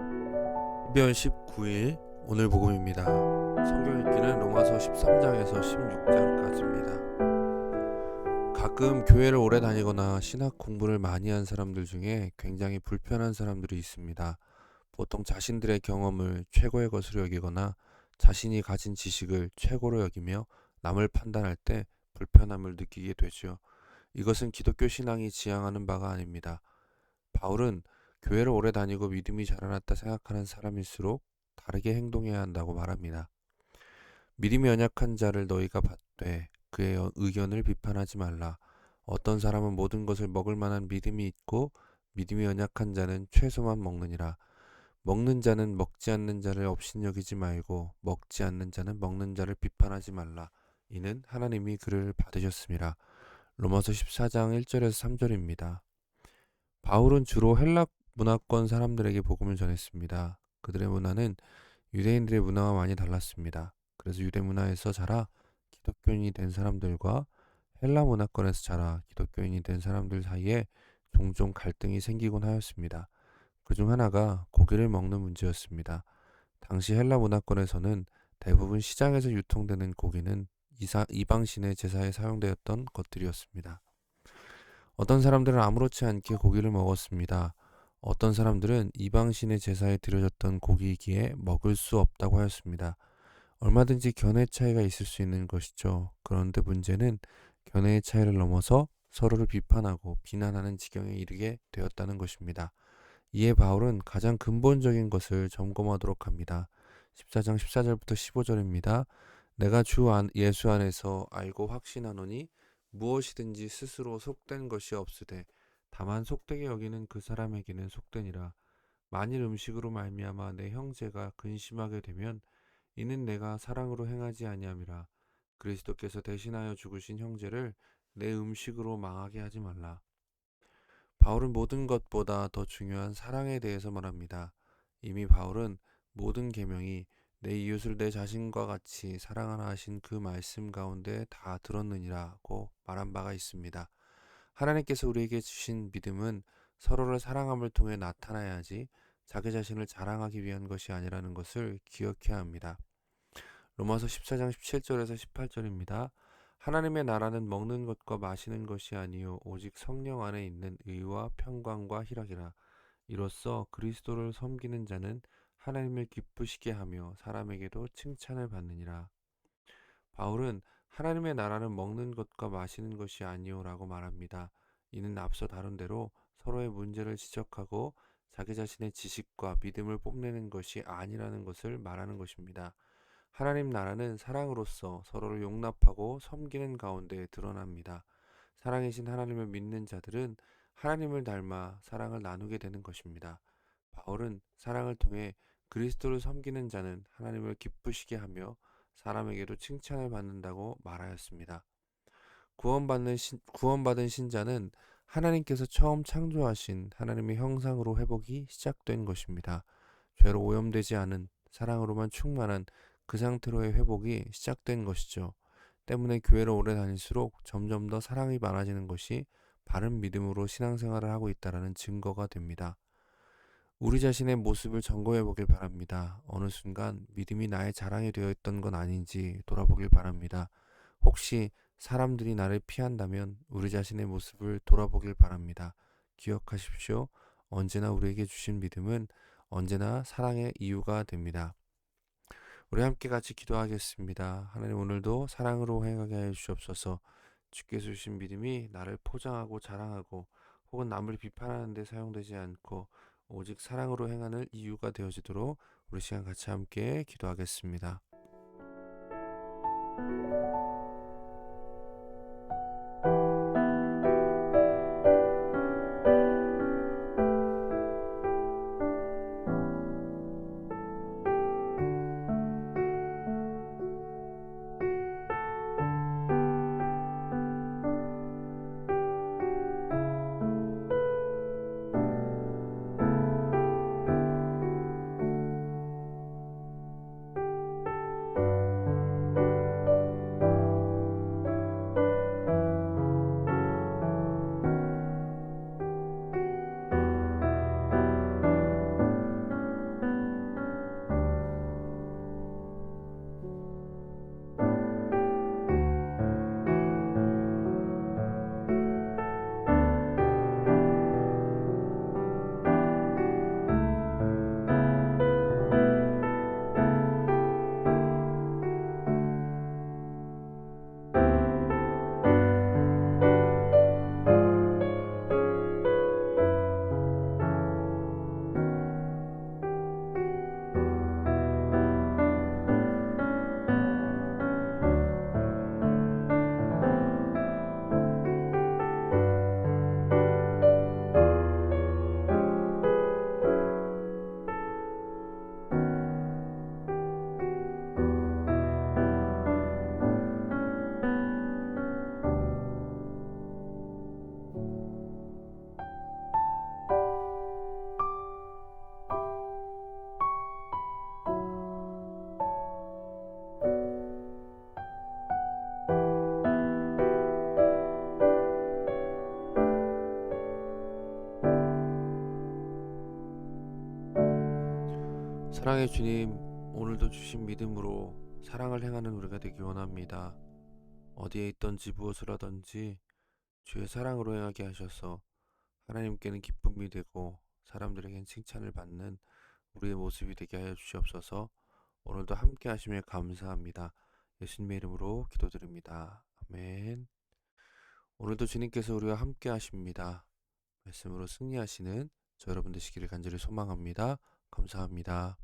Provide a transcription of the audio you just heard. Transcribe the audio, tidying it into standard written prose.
12월 19일 오늘 복음입니다. 성경 읽기는 로마서 13장에서 16장까지입니다. 가끔 교회를 오래 다니거나 신학 공부를 많이 한 사람들 중에 굉장히 불편한 사람들이 있습니다. 보통 자신들의 경험을 최고의 것으로 여기거나 자신이 가진 지식을 최고로 여기며 남을 판단할 때 불편함을 느끼게 되죠. 이것은 기독교 신앙이 지향하는 바가 아닙니다. 바울은 교회를 오래 다니고 믿음이 자라났다 생각하는 사람일수록 다르게 행동해야 한다고 말합니다. 믿음이 연약한 자를 너희가 받되 그의 의견을 비판하지 말라. 어떤 사람은 모든 것을 먹을 만한 믿음이 있고 믿음이 연약한 자는 채소만 먹느니라. 먹는 자는 먹지 않는 자를 업신여기지 말고 먹지 않는 자는 먹는 자를 비판하지 말라. 이는 하나님이 그를 받으셨음이라. 로마서 14장 1절에서 3절입니다. 바울은 주로 헬라 문화권 사람들에게 복음을 전했습니다. 그들의 문화는 유대인들의 문화와 많이 달랐습니다. 그래서 유대 문화에서 자라 기독교인이 된 사람들과 헬라 문화권에서 자라 기독교인이 된 사람들 사이에 종종 갈등이 생기곤 하였습니다. 그중 하나가 고기를 먹는 문제였습니다. 당시 헬라 문화권에서는 대부분 시장에서 유통되는 고기는 이방신의 제사에 사용되었던 것들이었습니다. 어떤 사람들은 아무렇지 않게 고기를 먹었습니다. 어떤 사람들은 이방신의 제사에 드려졌던 고기이기에 먹을 수 없다고 하였습니다. 얼마든지 견해 차이가 있을 수 있는 것이죠. 그런데 문제는 견해의 차이를 넘어서 서로를 비판하고 비난하는 지경에 이르게 되었다는 것입니다. 이에 바울은 가장 근본적인 것을 점검하도록 합니다. 14장 14절부터 15절입니다. 내가 예수 안에서 알고 확신하노니 무엇이든지 스스로 속된 것이 없으되 다만 속되게 여기는 그 사람에게는 속되니라. 만일 음식으로 말미암아 내 형제가 근심하게 되면 이는 내가 사랑으로 행하지 아니함이라. 그리스도께서 대신하여 죽으신 형제를 내 음식으로 망하게 하지 말라. 바울은 모든 것보다 더 중요한 사랑에 대해서 말합니다. 이미 바울은 모든 계명이 내 이웃을 내 자신과 같이 사랑하라 하신 그 말씀 가운데 다 들었느니라고 말한 바가 있습니다. 하나님께서 우리에게 주신 믿음은 서로를 사랑함을 통해 나타나야지 자기 자신을 자랑하기 위한 것이 아니라는 것을 기억해야 합니다. 로마서 14장 17절에서 18절입니다. 하나님의 나라는 먹는 것과 마시는 것이 아니요 오직 성령 안에 있는 의와 평강과 희락이라. 이로써 그리스도를 섬기는 자는 하나님을 기쁘시게 하며 사람에게도 칭찬을 받느니라. 바울은 하나님의 나라는 먹는 것과 마시는 것이 아니요라고 말합니다. 이는 앞서 다룬 대로 서로의 문제를 지적하고 자기 자신의 지식과 믿음을 뽐내는 것이 아니라는 것을 말하는 것입니다. 하나님 나라는 사랑으로서 서로를 용납하고 섬기는 가운데 드러납니다. 사랑이신 하나님을 믿는 자들은 하나님을 닮아 사랑을 나누게 되는 것입니다. 바울은 사랑을 통해 그리스도를 섬기는 자는 하나님을 기쁘시게 하며 사람에게도 칭찬을 받는다고 말하였습니다. 구원받은 신자는 하나님께서 처음 창조하신 하나님의 형상으로 회복이 시작된 것입니다. 죄로 오염되지 않은 사랑으로만 충만한 그 상태로의 회복이 시작된 것이죠. 때문에 교회를 오래 다닐수록 점점 더 사랑이 많아지는 것이 바른 믿음으로 신앙생활을 하고 있다는 증거가 됩니다. 우리 자신의 모습을 점검해 보길 바랍니다. 어느 순간 믿음이 나의 자랑이 되어 있던 건 아닌지 돌아보길 바랍니다. 혹시 사람들이 나를 피한다면 우리 자신의 모습을 돌아보길 바랍니다. 기억하십시오. 언제나 우리에게 주신 믿음은 언제나 사랑의 이유가 됩니다. 우리 함께 같이 기도하겠습니다. 하나님, 오늘도 사랑으로 행하게 해 주시옵소서. 주께서 주신 믿음이 나를 포장하고 자랑하고 혹은 남을 비판하는 데 사용되지 않고 오직 사랑으로 행하는 이유가 되어지도록 우리 시간 같이 함께 기도하겠습니다. 사랑의 주님, 오늘도 주신 믿음으로 사랑을 행하는 우리가 되기 원합니다. 어디에 있든지 무엇을 하든지 주의 사랑으로 행하게 하셔서 하나님께는 기쁨이 되고 사람들에겐 칭찬을 받는 우리의 모습이 되게 하여 주시옵소서. 오늘도 함께 하심에 감사합니다. 예수님의 이름으로 기도드립니다. 아멘. 오늘도 주님께서 우리와 함께 하십니다. 말씀으로 승리하시는 저 여러분 되시기를 간절히 소망합니다. 감사합니다.